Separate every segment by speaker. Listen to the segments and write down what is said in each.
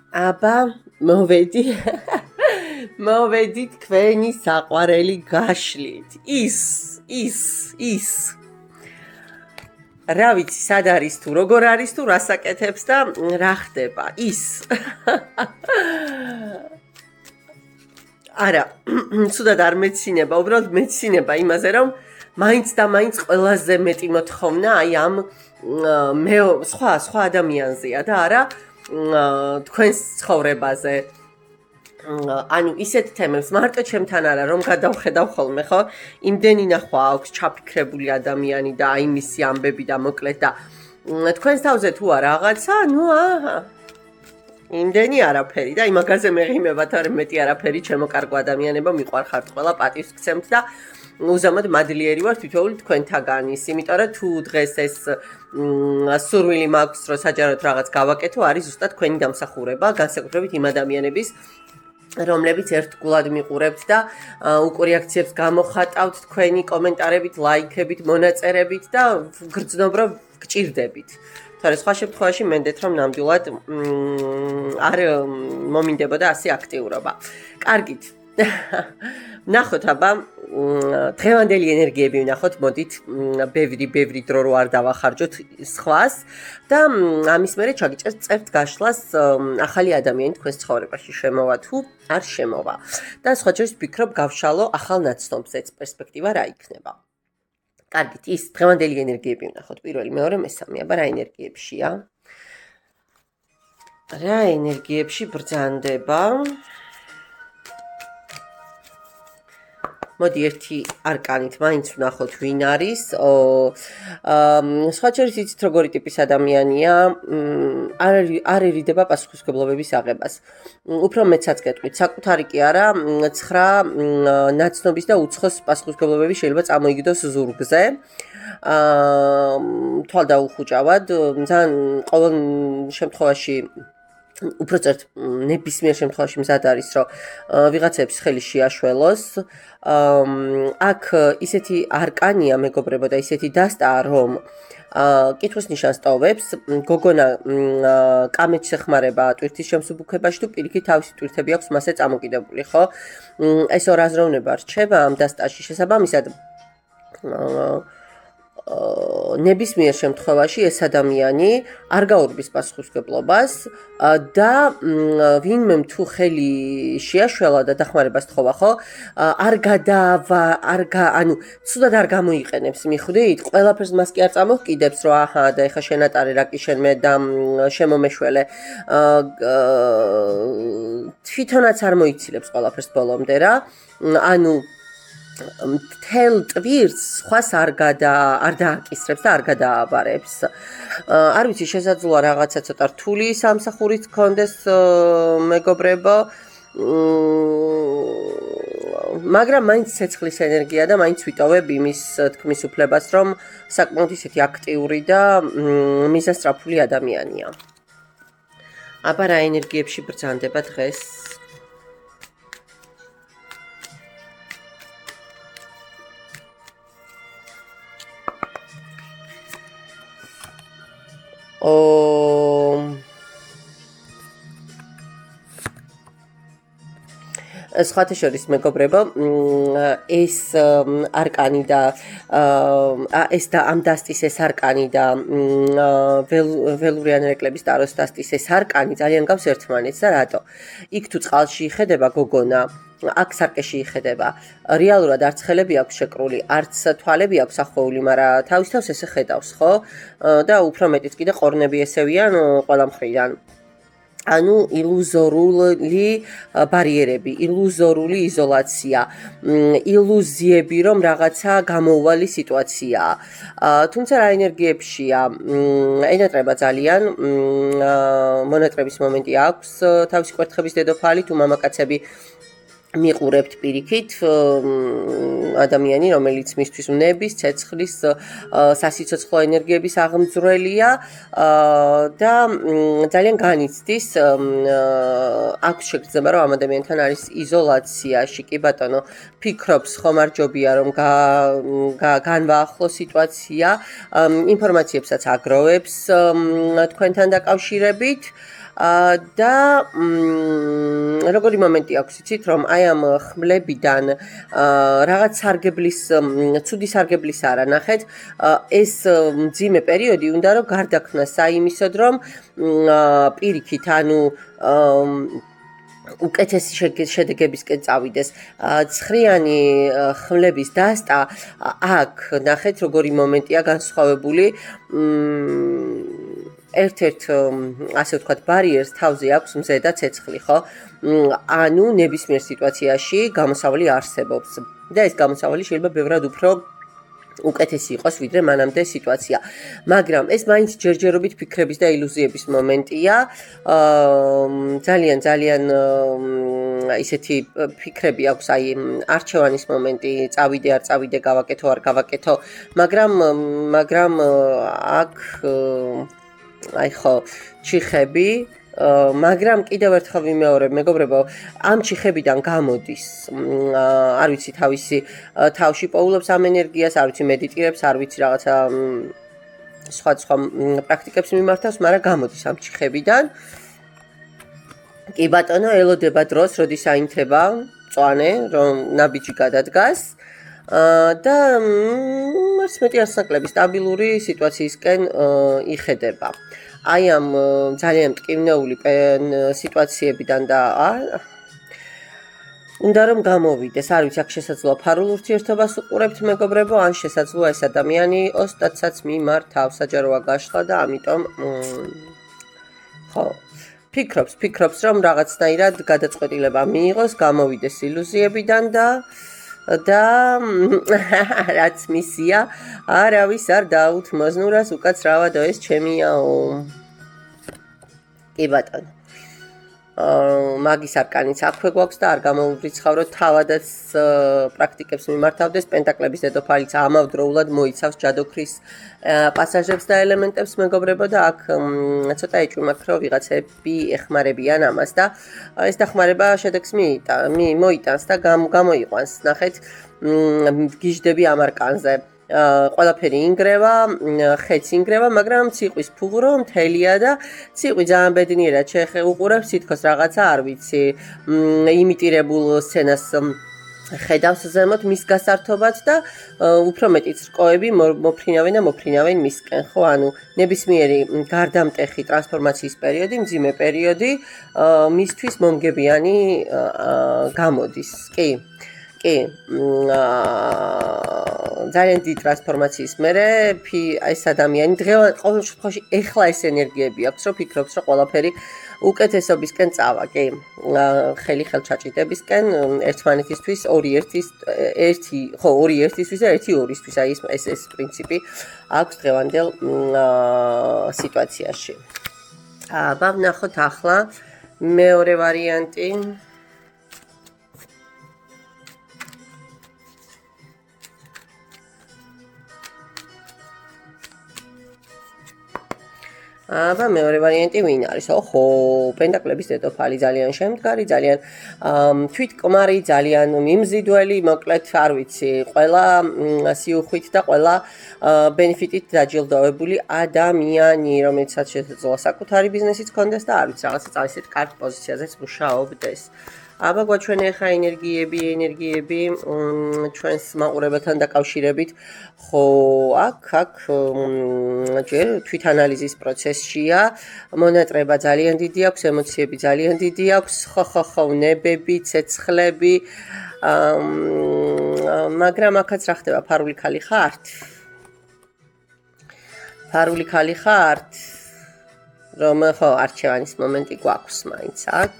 Speaker 1: აბა მოვედი მოვედი თქვენი საყვარელი გაშლით ის რა ვიცი სად არის თუ როგორ არის თუ რას აკეთებს და რა ხდება ის არა ცუდად არ მეცინება უბრალოდ მეცინება იმაზე რომ მაინც და მაინც ყველაზე მეტი მოთხოვნა აი ამ სხვა ადამიანზეა და არა თქვენს ცხოვრებაზე ანუ ისეთ თემებს მარტო ჩემთან არა რომ გადავხედავ ხოლმე ხო იმდენი ნახვა აქვს ჩაფიქრებული ადამიანი და აი მისი ამბები და მოკლედ და თქვენს თავზე თუ არა რაღაცა ნუ იმდენი არაფერი და იმაგაზე მეღიმებათ არა მეტი არაფერი ჩემო კარგო ადამიანებო მიყვარხართ ყველა პატივს გცემთ და უზამოდ მადლიერი ვარ თითოეული თქვენთაგანის იმიტომ რომ თუ დღეს ეს სურვილი მაქვს რომ საჯაროდ რაღაც გავაკეთო არის ზუსტად თქვენი დამსახურება განსაკუთრებით იმ ადამიანების რომლებიც ერთგულად მიყურებთ და უკვე რეაქციებს გამოხატავთ თქვენი კომენტარებით, ლაიქებით, მონაწერებით და გრძნობ რომ გჭირდებით. თორე სხვა შემთხვევაში მენდეთ რომ ნამდვილად არ მომინდებოდა ასე აქტიურობა. კარგით. ნახოთ აბა დღევანდელი ენერგიები ვნახოთ, მოდით ბევრი დრო რო არ დავახარჯოთ სხვას და ამის მერე ჩაგიჭერთ წერთ გაშლას ახალი ადამიანი თქვენს ცხოვრებაში შემოვა თუ არ შემოვა და სხვა შორის ვფიქრობ გავშალო ახალ ნაცნობზეც პერსპექტივა რა იქნება. კარგით, ის დღევანდელი ენერგიები ვნახოთ, პირველი, მეორე, მესამე, აბა რა ენერგიებშია? რა ენერგიებში ბრძანდება? მოდი ერთი არკანით მაინც ვნახოთ ვინ არის. სხვა შორის იცით როგორი ტიპის ადამიანია, არ ერიდება პასუხისმგებლობების აღებას. უფრო მეცაც გეტყვით, საკუთარი კი არა, 9 ნაცნობის და უცხოს პასუხისმგებლობები შეიძლება წამოიგდოს ზურგზე. თვალდაუხუჭავად, ძალიან ყოველ შემთხვევაში უბრალოდ ნებისმიერ შემთხვევაში მზად არის რომ ვიღაცებს ხელი შეაშველოს. აქ ისეთი არკანია მეგობრებო და ისეთი დასტაა რომ კითხვის ნიშანს ტოვებს გოგონა კამეთს ეხმარება ტვირთის შემსუბუქებაში თუ პირიქით თავისი ტვირთები აქვს მასე წამოკიდებული ხო ეს ორ აზროვნება რჩება ამ დასტაში შესაბამისად ნებისმიერ შემთხვევაში ეს ადამიანი არ გაურბის პასუხისმგებლობას და ვინმე თუ ხელი შეაშველა და დახმარებას თხოვა ხო ანუ ცუდად არ გამოიყენებს მიხვდით ყველაფერს მას კი არ წამოჰკიდებს რომ აჰა და ეხა შენატარე რა კი შენ მე და შემომეშველე თვითონაც არ მოიცილებს ყველაფერს ბოლომდე რა ანუ თელ ტვირთს სხვას არ დააკისრებს და არ გადააბარებს. არ ვიცი შესაძლოა რაღაცა ცოტა რთული სამსახურით გქონდეს მეგობრებო. მაგრამ მაინც ცეცხლის ენერგია და მაინც ვიტოვებ იმის თქმის უფლებას რომ საკმაოდ ისეთი აქტიური და მიზანსწრაფული ადამიანია. აბა რა ენერგიებში ბრძანდება დღეს? სხვათა შორის მეგობრებო ეს არკანი და ეს და ამ დასტის ეს არკანი და ველურიან რეკლების ტაროს დასტის ეს არკანი ძალიან გავს ერთმანეთს და რატო? იქ თუ წყალში იხედება გოგონა აქ სარკეში იხედება. რეალურად არც ხელები აქვს შეკრული, არც თვალები აქვს ახვეული, მაგრამ თავის თავს ესე ხედავს, ხო? და უფრო მეტიც კიდე ყორნები ესევიან ყველა მხრიდან. ანუ ილუზორული ბარიერები, ილუზორული იზოლაცია, ილუზიები რომ რაღაცა გამოუვალი სიტუაციაა. თუმცა რა ენერგიებშია ენატრება ძალიან მონატრების მომენტი აქვს თავისი კვერთხების დედოფალი თუ მამაკაცები მიყურებთ პირიქით ადამიანი რომელიც მისთვის უნების, ცეცხლის, სასიცოცხლო ენერგიების აღმძვრელია და ძალიან განიცდის აქვს შეგრძნება რომ ამ ადამიანთან არის იზოლაციაში კი ბატონო ფიქრობს ხომ არ ჯობია რომ განვაახლოს სიტუაცია ინფორმაციებსაც აგროვებს თქვენთან დაკავშირებით და როგორი მომენტი აქვს იცით რომ აი ამ ხმლებიდან რაღაც სარგებლის ცუდი სარგებლის არა ნახეთ ეს მძიმე პერიოდი უნდა რომ გარდაქმნას საიმისოდ რომ პირიქით ანუ უკეთესი შედეგებისკენ წავიდეს. ცხრიანი ხმლების დასტა აქ ნახეთ როგორი მომენტია განსხვავებული. ერთ-ერთ ასე ვთქვათ ბარიერს თავზე აქვს მზე და ცეცხლი, ხო? ანუ ნებისმიერ სიტუაციაში გამოსავალი არსებობს. და ეს გამოსავალი შეიძლება ბევრად უფრო უკეთესი იყოს ვიდრე მანამდე სიტუაცია. მაგრამ ეს მაინც ჯერჯერობით ფიქრების და ილუზიების მომენტია. ძალიან ისეთი ფიქრები აქვს, აი არჩევანის მომენტი, წავიდე არ წავიდე, გავაკეთო არ გავაკეთო, მაგრამ აქ აი ხო, ჩიხები მაგრამ კიდევ ერთხელ ვიმეორებ, მეგობრებო, ამ ჩიხებიდან გამოდის, არ ვიცი თავში პოულობს ამ ენერგიას, არ ვიცი მედიტირებს, არ ვიცი რაღაცა სხვა პრაქტიკებს მიმართავს, მაგრამ გამოდის ამ ჩიხებიდან. კი ბატონო, ელოდება დროს, როდის აინთება მწვანე, რომ ნაბიჯი გადადგას. და არც მეტი არც ნაკლები სტაბილური სიტუაციისკენ იხედება. აი ამ ძალიან მტკივნეული სიტუაციებიდან და უნდა რომ გამოვიდეს, არ ვიცი, აქ შესაძლოა ფარულ ურთიერთობას უყურებთ მეგობრებო, ან შესაძლოა ეს ადამიანი ოსტატსაც მიმართავს, საჯაროა გაშლა და ამიტომ ხო ფიქრობს რომ რაღაცნაირად გადაწყვეტილება მიიღოს, გამოვიდეს ილუზიებიდან და რაც მისია არავის არ დაუთმოზნურას უკაცრავადო ეს ჩემიაო. კი ბატონო. მაგის არკანიც აქვე გვაქვს და არ გამოვრიცხავროთ თავადაც პრაქტიკებს მიმართავდეს პენტაკლების დედოფალიც ამავდროულად მოიცავს ჯადოქრის პასაჟებს და ელემენტებს მეგობრებო და აქ ცოტა ეჭვმაქ რომ ვიღაცები ეხმარებიან ამას და ეს დახმარება შედეგს მოიტანს და გამოიყვანს ნახეთ გიჟდები ამ არკანზე ყველაფერი ინგრევა, ხეც ინგრევა, მაგრამ ციყვის ფუღრო მთელია და ციყვი ძალიან ბედნიერად უყურებს თითქოს რაღაცა არ ვიცი, იმიტირებულ სცენას ხედავს ზემოთ მის გასართობად და უფრო მეტიც რკოები მოფრინავენ მისკენ, ხო, ანუ ნებისმიერი გარდამტეხი ტრანსფორმაციის პერიოდი, მძიმე პერიოდი მისთვის მომგებიანი გამოდის. კი, ძალიან დიდი ტრანსფორმაციის მერე ეს ადამიანი ყოველ შემთხვევაში ეხლა ეს ენერგიები აქვს, რომ ფიქრობს, რომ ყველაფერი უკეთესობისკენ წავა, კი. ხელი ხელჩაჭიდებისკენ ერთმანეთისთვის, ორი ერთისთვის და ერთი ორისთვის, აი ეს პრინციპი აქვს დღევანდელ სიტუაციაში. აბა ვნახოთ ახლა მეორე ვარიანტი. აბა მეორე ვარიანტი ვინ არის? ოჰო, პენტაკლების დედოფალი ძალიან შემდგარი, ძალიან თვითკმარი, ძალიან მიმზიდველი, მოკლედ არ ვიცი, ყველა სიუხვით და ყველა ბენეფიტით დაჯილდოვებული ადამიანი, რომელსაც შესაძლოა საკუთარი ბიზნესიც ჰქონდეს და არ ვიცი, რაღაცა წავისეთ კარგ პოზიციაზეც მუშაობდეს. აბა გვაჩვენე ახლა ენერგიები ჩვენს მაყურებელთან დაკავშირებით. ხო, აქ ჯერ თვითანალიზის პროცესშია, მონატრება ძალიან დიდი აქვს, ემოციები ძალიან დიდი აქვს, ხო, ნებები, ცეცხლები, მაგრამ აქაც რა ხდება, ფარული ქალი ხართ? ფარული ქალი ხართ? რომ ხო, არჩევანის მომენტი გვაქვს მაინც აქ.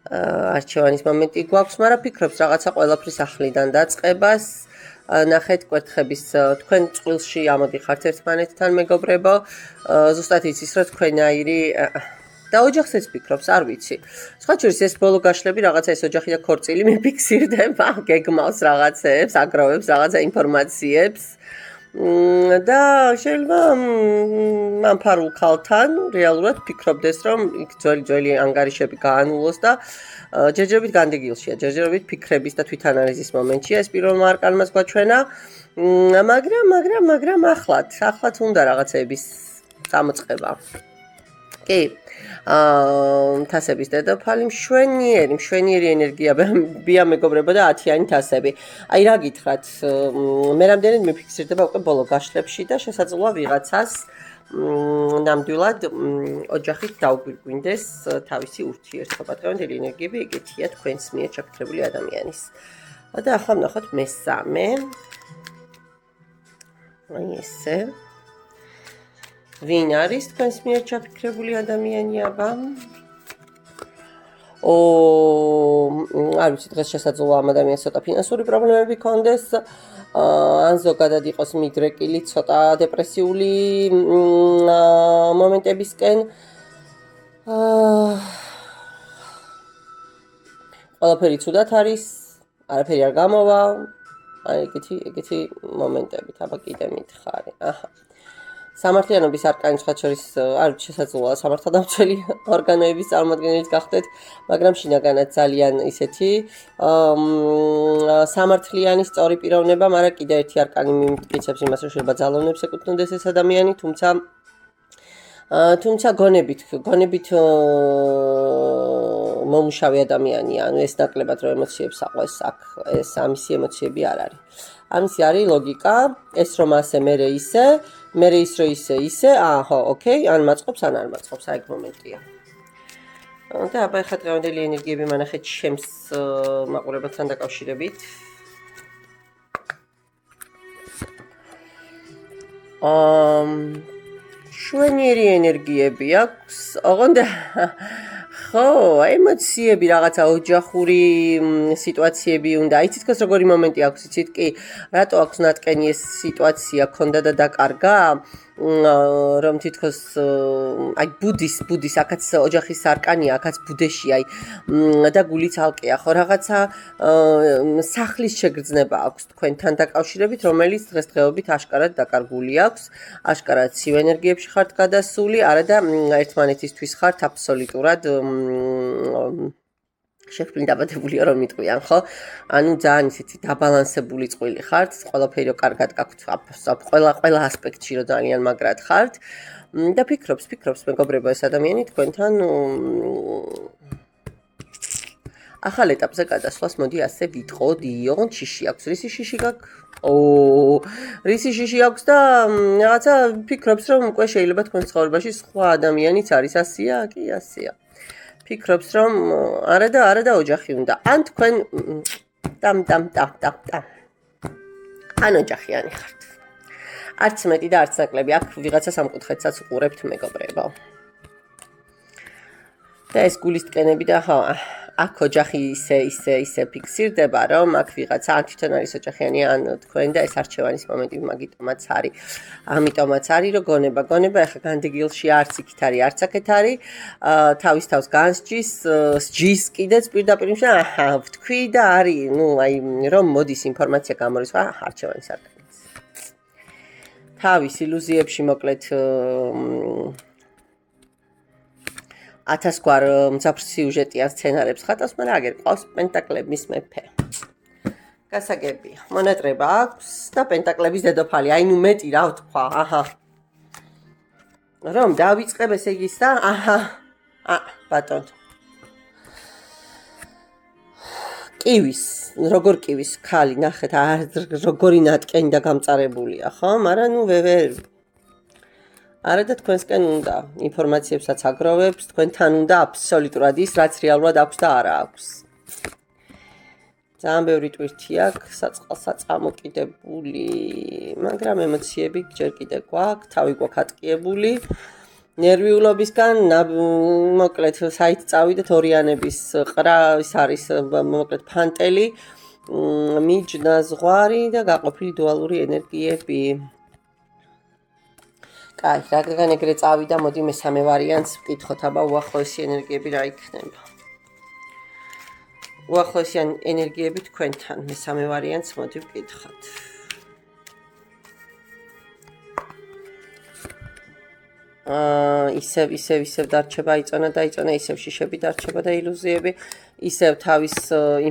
Speaker 1: არჩევანის მომენტი გვაქვს, მაგრამ ფიქრობს რაღაცა ყველაფრის ახლიდან დაწყებას. ნახეთ კვერთხების თქვენ წყვილში ამოდიხართ ერთმანეთთან მეგობრებო, ზუსტად იცის რომ თქვენაირი და ოჯახსაც ფიქრობს, არ ვიცი. სხვა შორის ეს ბოლო გაშლები რაღაცა ეს ოჯახი და ქორწილი მიფიქსირდება, გეგმავს რაღაცეებს, აგროვებს რაღაცა ინფორმაციებს. და შეიძლება ამ ფარულ ქალთან რეალურად ფიქრობდეს რომ იქ ძველი ანგარიშები გაანულოს და ჯერჯერობით განდეგილშია, ჯერჯერობით ფიქრების და თვითანალიზის მომენტია ეს პირველმა არკანმაც გვაჩვენა, მაგრამ ახლად უნდა რაღაცეების გამოწყება. კი, თასების დედოფალი მშვენიერი ენერგია ბია მეგობრებო და 10-იანი თასები. აი რა გითხრათ, მე რამდენად მიფიქსირდება უკვე ბოლო გაშლებში და შესაძლოა ვიღაცას ნამდვილად ოჯახით დაუგვირგვინდეს თავისი ურთიერთობა. დღევანდელი ენერგიები ეგეთია თქვენს მიერ ჩაფიქრებული ადამიანის. და ახლა ვნახოთ მესამე. აი ესე. ვინ არის თქვენს მიერ ჩაფიქრებული ადამიანი აბა? არ ვიცი, დღეს შესაძლოა ამ ადამიანს ცოტა ფინანსური პრობლემები ჰქონდეს, ან ზოგადად იყოს მიდრეკილი, ცოტა დეპრესიული მომენტებისკენ. ყველაფერი ცუდად არის, არაფერი არ გამოვა. აი ეგეთი მომენტებით, აბა კიდე მითხარი. აჰა. სამართლიანობის არკანი სხვა შორის არ შესაძლოა სამართალდამცველი ორგანოების წარმოადგენელიც გახდეთ, მაგრამ შინაგანად ძალიან ისეთი სამართლიანი სწორი პიროვნება, მაგრამ კიდე ერთი არკანი მიმტკიცებს იმას, რომ შეიძლება ძალოვნებს ეკუთვნოდეს ეს ადამიანი, თუმცა გონებით მომუშავე ადამიანია, ანუ ეს ნაკლებად რომ ემოციებს აყვეს აქ, ეს ამისი ემოციები არ არის. ამისი არის ლოგიკა, ეს რომ ასე მერე ისე, მერე ის რომ ისე, აჰო, ოკეი, ან მაწყობს, ან არ მაწყობს, აი ეგ მომენტია. და აბა ეხლა დღევანდელი ენერგიები მანახეთ ჩემს მაყურებელთან დაკავშირებით. შვენიერი ენერგიები აქვს, ოღონდ ხო, ემოციები, რაღაცა ოჯახური სიტუაციები უნდა. იცით თქოს როგორი მომენტი აქვს, იცით კი, რატო აქვს ნატკენი ეს სიტუაცია ქონდა და დაკარგა, რომ თითქოს აი ბუდის აქაც ოჯახის არკანია, აქაც ბუდეში აი და გულიც ალკეა, ხო რაღაცა სახლის შეგრძნება აქვს თქვენთან დაკავშირებით, რომელიც დღესდღეობით აშკარად დაკარგული აქვს, აშკარად ცივ ენერგიებში ხართ გადასული, არა და ერთმანეთისთვის ხართ აბსოლუტურად შეფრინ დაბადებულიო რომ მიტყვიან, ხო? ანუ ძალიან ისეთი დაბალანსებული წყვილი ხართ, ყველაფერი კარგად გაქვთ, ყველა ასპექტში რომ ძალიან მაგრად ხართ და ფიქრობს მეგობრებო ეს ადამიანი თქვენთან ახალ ეტაპზე გადასვლას მოდი ასე ვიტყოდი, ოღონდ შიში აქვს, რისი შიში გაქვს? რისი შიში აქვს და რაღაცა ფიქრობს რომ უკვე შეიძლება თქვენ ცხოვრებაში სხვა ადამიანიც არის, ასეა, კი ასეა. ფიქრობს რომ არა და ოჯახი უნდა. ან თქვენ ან ოჯახიანი ხართ. არც მეტი და არც ნაკლები, აქ ვიღაცა სამკუთხედსაც უყურებთ მეგობრებო. და ეს გულის ტკენები და ხო, აქ ოჯახი ისე ფიქსირდება, რომ აქ ვიღაცა ან თვითონ არის ოჯახიანი, ან თქვენ და ეს არჩევანის მომენტი ამიტომაც არის, რომ გონება ახლა განდეგილში არც იქით არის, არც აქეთ არის, თავის თავს განსჯის, სჯის კიდეც პირდაპირ აჰა, ვთქვი და არის, ნუ აი რომ მოდის ინფორმაცია გამოდის, არჩევანის არკანიც. თავის ილუზიებში მოკლედ 1000 გვარ მძაფრ სიუჟეტიან სცენარებს ხატავს, მაგრამ აგერ ყავს პენტაკლების მეფე. გასაგებია, მონატრება აქვს და პენტაკლების დედოფალი, აი ნუ მეტი რა ვთქვა, აჰა. რომ დავიწყებ ესე იგი და აჰა. ბატონო. როგორ კივის ქალი, ნახეთ, როგორი ნატკენი და გამწარებულია, ხო? მაგრამ ნუ ვერ არა და თქვენსკენ უნდა ინფორმაციებსაც აგროვებს, თქვენთან უნდა აბსოლუტურად ის, რაც რეალურად აქვს და არა აქვს. ძალიან ბევრი ტვირთი აქვს, საწამოკიდებული, მაგრამ ემოციები ჯერ კიდე გვაქვს, თავი გვაქვს ატკიებული. ნერვიულობისგან მოკლედ საით წავიდეთ ორიანების ყრა, ის არის მოკლედ ფანტელი, მიჯნა ზღვარი და გაყოფილი დუალური ენერგიები. კაი, რადგან ეგრე წავიდა, მოდი მესამე ვარიანტს ვკითხოთ, აბა უახლოესი ენერგიები რა იქნება. უახლოესი ენერგიები თქვენთან, მესამე ვარიანტს მოდი ვკითხოთ. ისევ დარჩება იწონა, ისევ შიშები დარჩება და ილუზიები, ისევ თავის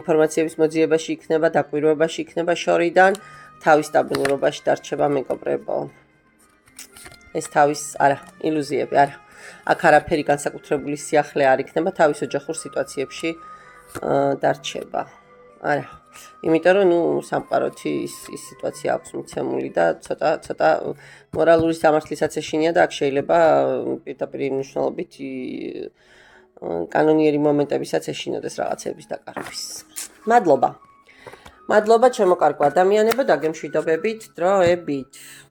Speaker 1: ინფორმაციების მოძიებაში იქნება, დაკვირვებაში იქნება შორიდან, თავის სტაბილურობაში დარჩება მეგობრებო. ეს თავის, არა, ილუზიები, არა. აქ არაფერი განსაკუთრებული სიახლე არ იქნება, თავის ოჯახურ სიტუაციებში დარჩება. არა. იმიტომ რომ სამყაროთი ის სიტუაცია აქვს მიცემული და ცოტა მორალური სამართლისაც ეშინია და აქ შეიძლება პირდაპირ მნიშვნელობით კანონიერი მომენტებისაც ეშინოდეს რაღაცების დაკარგვის. მადლობა. მადლობა ჩემო კარგო ადამიანებო, დაგემშვიდობებით დროებით.